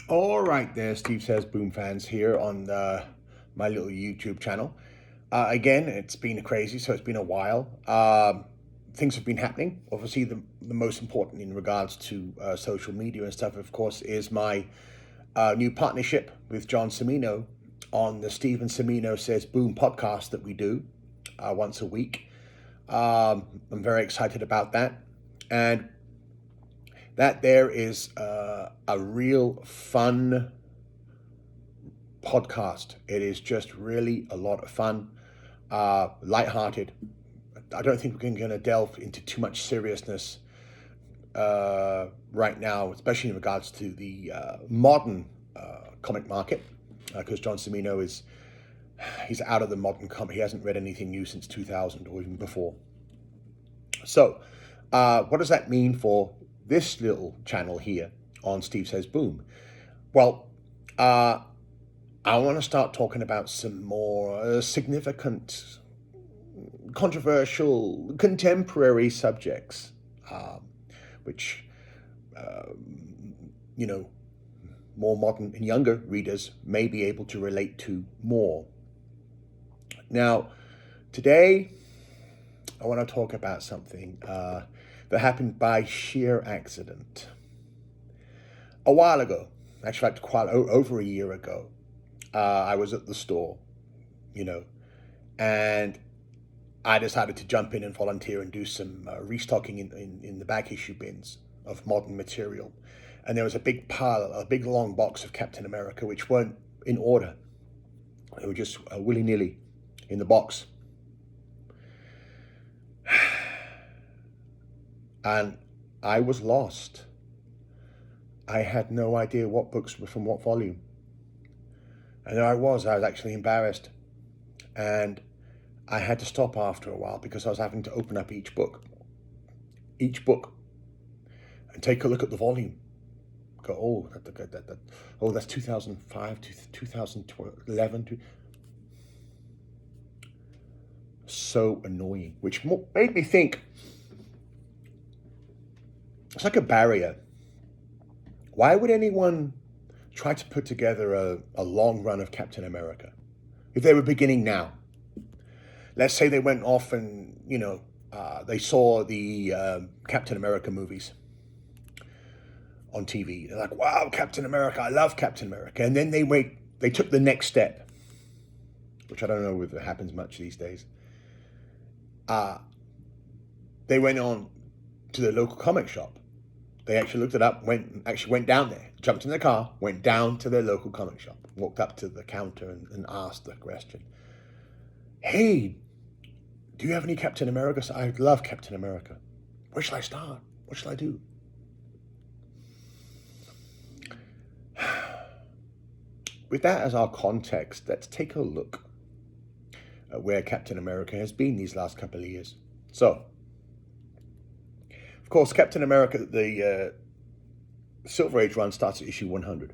All right, there, Steve Says Boom fans here on my little YouTube channel. Again, it's been crazy, so it's been a while. Things have been happening. Obviously, the most important in regards to social media and stuff, of course, is my new partnership with John Cimino on the Steven Cimino Says Boom podcast that we do once a week. I'm very excited about that. And that there is a real fun podcast. It is just really a lot of fun, lighthearted. I don't think we're going to delve into too much seriousness right now, especially in regards to the modern comic market, because John Cimino he's out of the modern comic. He hasn't read anything new since 2000 or even before. So, what does that mean for this little channel here on Steve Says Boom? Well, I want to start talking about some more significant, controversial, contemporary subjects, which, you know, more modern and younger readers may be able to relate to more. Now, today, I want to talk about something that happened by sheer accident. A while ago, actually, like quite over a year ago, I was at the store, and I decided to jump in and volunteer and do some restocking in the back issue bins of modern material. And there was a big pile, a big long box of Captain America, which weren't in order. They were just willy-nilly in the box. And I was lost. I had no idea what books were from what volume. And there I was actually embarrassed. And I had to stop after a while because I was having to open up each book, and take a look at the volume. Go, that's 2005 to 2011. So annoying, which made me think, it's like a barrier. Why would anyone try to put together a long run of Captain America if they were beginning now? Let's say they went off and, they saw the Captain America movies on TV. They're like, wow, Captain America, I love Captain America. And then they took the next step, which I don't know if it happens much these days. They went on to the local comic shop. They actually looked it up, went down there, jumped in the car, went down to their local comic shop, walked up to the counter and asked the question, hey, do you have any Captain America? I love Captain America. Where shall I start? What shall I do? With that as our context, let's take a look at where Captain America has been these last couple of years. So, of course, Captain America, the Silver Age run starts at issue 100.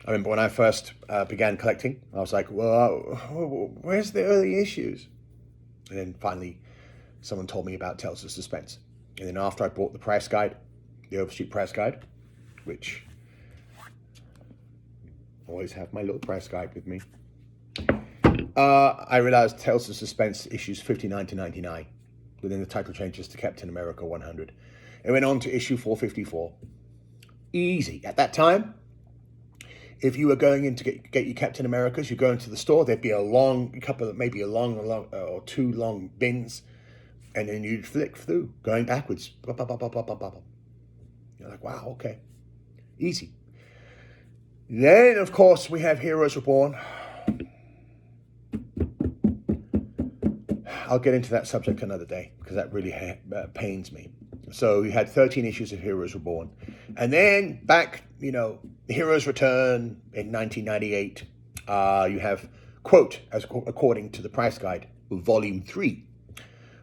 I remember when I first began collecting, I was like, well, where's the early issues? And then finally, someone told me about Tales of Suspense. And then after I bought the price guide, the Overstreet price guide, which I always have my little price guide with me, I realized Tales of Suspense issues 59 to 99. But then the title changes to Captain America 100. It went on to issue 454. Easy. At that time, if you were going in to get your Captain Americas, you go into the store, there'd be maybe a long or two long bins, and then you'd flick through, going backwards. You're like, wow, okay. Easy. Then, of course, we have Heroes Reborn. I'll get into that subject another day because that really pains me. So you had 13 issues of Heroes Reborn. And then back, Heroes Return in 1998. You have, quote, according to the price guide, Volume 3.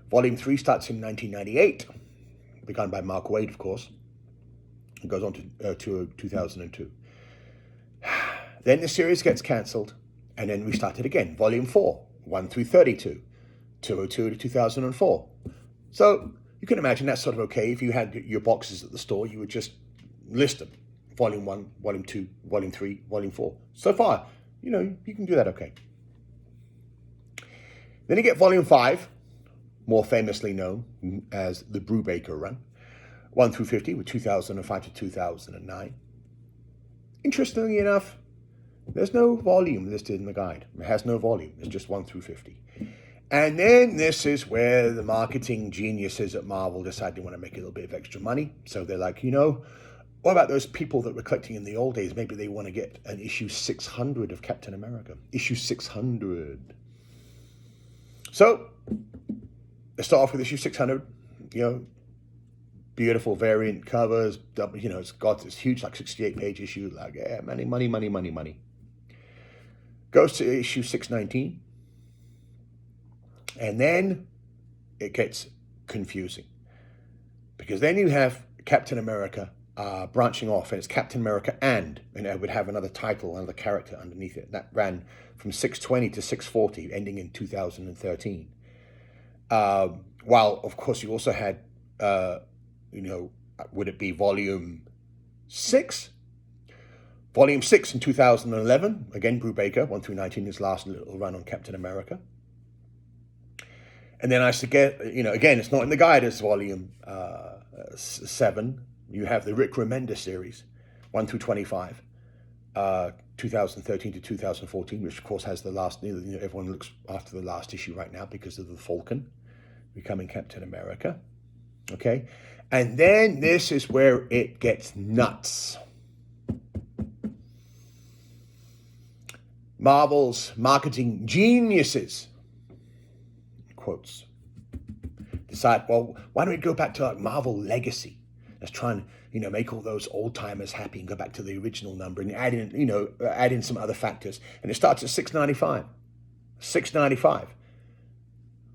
Volume 3 starts in 1998, begun by Mark Waid, of course. It goes on to 2002. Then the series gets cancelled, and then we started again. Volume 4, 1 through 32. 202 to 2004. So you can imagine that's sort of okay. If you had your boxes at the store, you would just list them Volume 1, Volume 2, Volume 3, Volume 4. So far, you can do that okay. Then you get Volume 5, more famously known as the Brubaker run, 1 through 50, with 2005 to 2009. Interestingly enough, there's no volume listed in the guide. It has no volume. It's just 1 through 50. And then this is where the marketing geniuses at Marvel decide they want to make a little bit of extra money. So they're like, what about those people that were collecting in the old days? Maybe they want to get an issue 600 of Captain America. Issue 600. So let's start off with issue 600. Beautiful variant covers. It's got this huge, like 68-page issue. Like, yeah, money, money, money, money, money. Goes to issue 619. And then it gets confusing. Because then you have Captain America branching off, and it's Captain America and it would have another title, another character underneath it. That ran from 620 to 640, ending in 2013. While, of course, you also had, would it be Volume 6? Volume 6 in 2011, again, Brubaker, 1 through 19, his last little run on Captain America. And then I forget, again, it's not in the guide as Volume 7. You have the Rick Remender series, 1 through 25, 2013 to 2014, which of course has the last, everyone looks after the last issue right now because of the Falcon becoming Captain America. Okay. And then this is where it gets nuts. Marvel's marketing geniuses, quotes, decide, well, why don't we go back to like Marvel Legacy? Let's try and, make all those old timers happy and go back to the original number and add in some other factors. And it starts at $6.95. $6.95.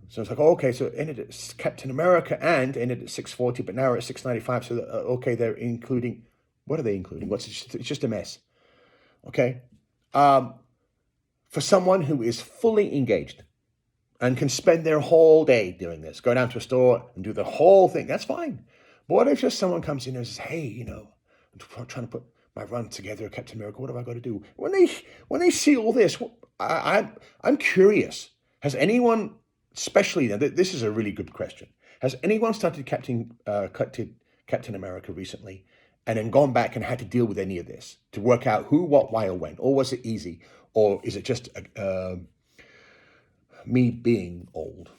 So it's like, okay, so it ended at Captain America and ended at $6.40, but now we're at $6.95. So okay, they're including, what are they including? It's just a mess. Okay. For someone who is fully engaged and can spend their whole day doing this, go down to a store and do the whole thing, that's fine. But what if just someone comes in and says, hey, I'm trying to put my run together, Captain America, what have I got to do? When they see all this, I'm curious. Has anyone, especially, this is a really good question, has anyone started collecting Captain America recently and then gone back and had to deal with any of this to work out who, what, why, or when? Or was it easy? Or is it just me being old?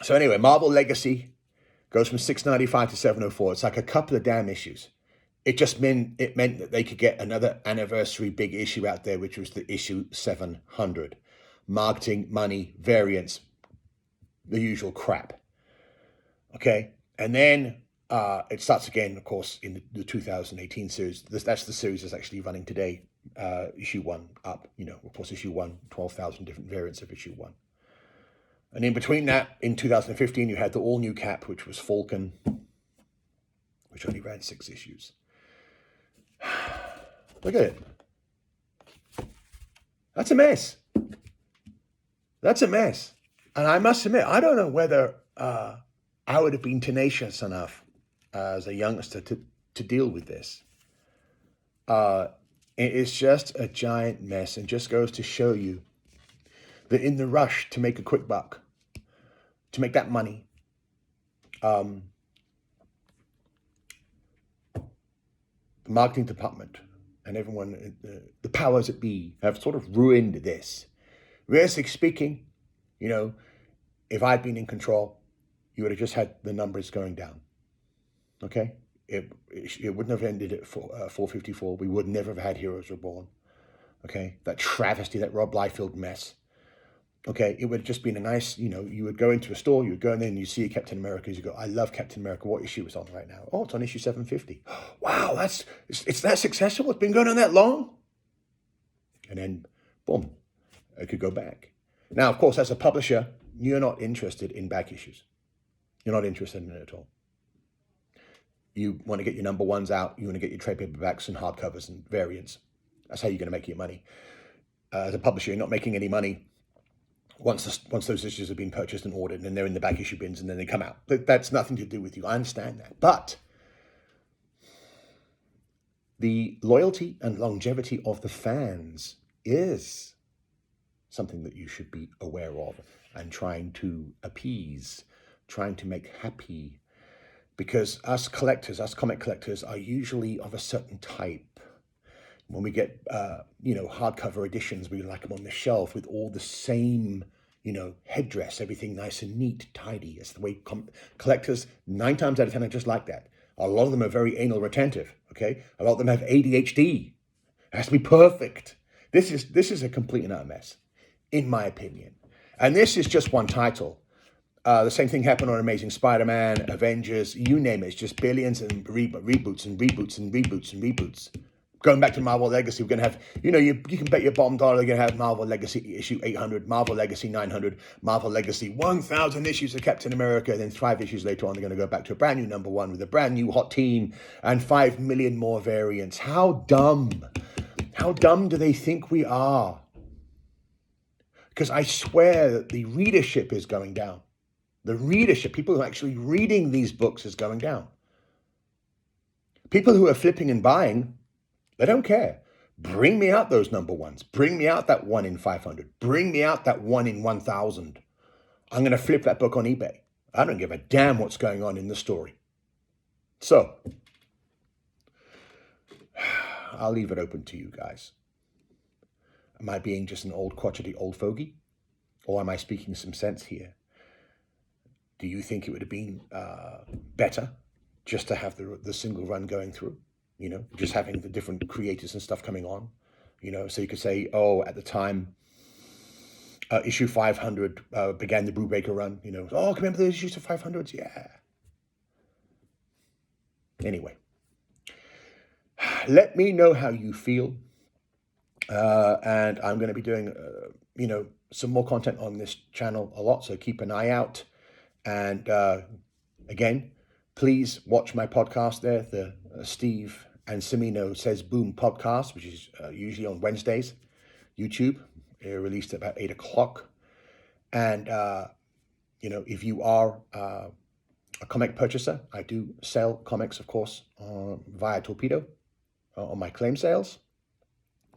So anyway, Marvel Legacy goes from $6.95 to $7.04. It's like a couple of damn issues. It meant that they could get another anniversary big issue out there, which was the issue 700. Marketing, money, variants, the usual crap. Okay, and then it starts again, of course, in the 2018 series. That's the series that's actually running today. Issue 1 up, of course, issue 1, 12,000 different variants of issue 1. And in between that, in 2015, you had the all-new Cap, which was Falcon, which only ran 6 issues. Look at it. That's a mess. That's a mess. And I must admit, I don't know whether I would have been tenacious enough as a youngster to deal with this. It is just a giant mess, and just goes to show you that in the rush to make a quick buck, to make that money, the marketing department and everyone, the powers that be, have sort of ruined this. Realistically speaking, if I'd been in control, you would have just had the numbers going down. Okay? It wouldn't have ended at 454. We would never have had Heroes Reborn. Okay? That travesty, that Rob Liefeld mess. Okay? It would have just been a nice, you would go into a store, you would go in there and you see Captain America, you go, I love Captain America. What issue is on right now? Oh, it's on issue 750. Wow, it's that successful? It's been going on that long? And then, boom, it could go back. Now, of course, as a publisher, you're not interested in back issues. You're not interested in it at all. You want to get your number ones out. You want to get your trade paperbacks and hardcovers and variants. That's how you're going to make your money. As a publisher, you're not making any money once those issues have been purchased and ordered, and then they're in the back issue bins and then they come out. That's nothing to do with you. I understand that. But the loyalty and longevity of the fans is something that you should be aware of and trying to appease, trying to make happy. Because us collectors, us comic collectors, are usually of a certain type. When we get, hardcover editions, we like them on the shelf with all the same, headdress, everything nice and neat, tidy. It's the way collectors, 9 times out of 10, are just like that. A lot of them are very anal retentive, okay? A lot of them have ADHD. It has to be perfect. This is a complete and utter mess, in my opinion. And this is just one title. The same thing happened on Amazing Spider-Man, Avengers, you name it. It's just billions and reboots and reboots and reboots and reboots. Going back to Marvel Legacy, we're going to have, you can bet your bottom dollar they're going to have Marvel Legacy issue 800, Marvel Legacy 900, Marvel Legacy 1,000 issues of Captain America. Then 5 issues later on, they're going to go back to a brand new number 1 with a brand new hot team and 5 million more variants. How dumb? How dumb do they think we are? Because I swear that the readership is going down. The readership, people who are actually reading these books, is going down. People who are flipping and buying, they don't care. Bring me out those number 1s. Bring me out that 1 in 500. Bring me out that 1 in 1,000. I'm going to flip that book on eBay. I don't give a damn what's going on in the story. So, I'll leave it open to you guys. Am I being just an old crotchety old fogey? Or am I speaking some sense here? Do you think it would have been better just to have the single run going through? Just having the different creators and stuff coming on? So you could say, oh, at the time, issue 500 began the Brubaker run. Oh, remember those issues of 500s? Yeah. Anyway, let me know how you feel. And I'm going to be doing, some more content on this channel a lot. So keep an eye out. And again, please watch my podcast there, the Steve and Semino Says Boom podcast, which is usually on Wednesdays, YouTube, released at about 8 o'clock. And, if you are a comic purchaser, I do sell comics, of course, via Torpedo on my claim sales,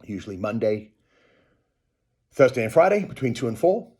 usually Monday, Thursday, and Friday between 2 and 4.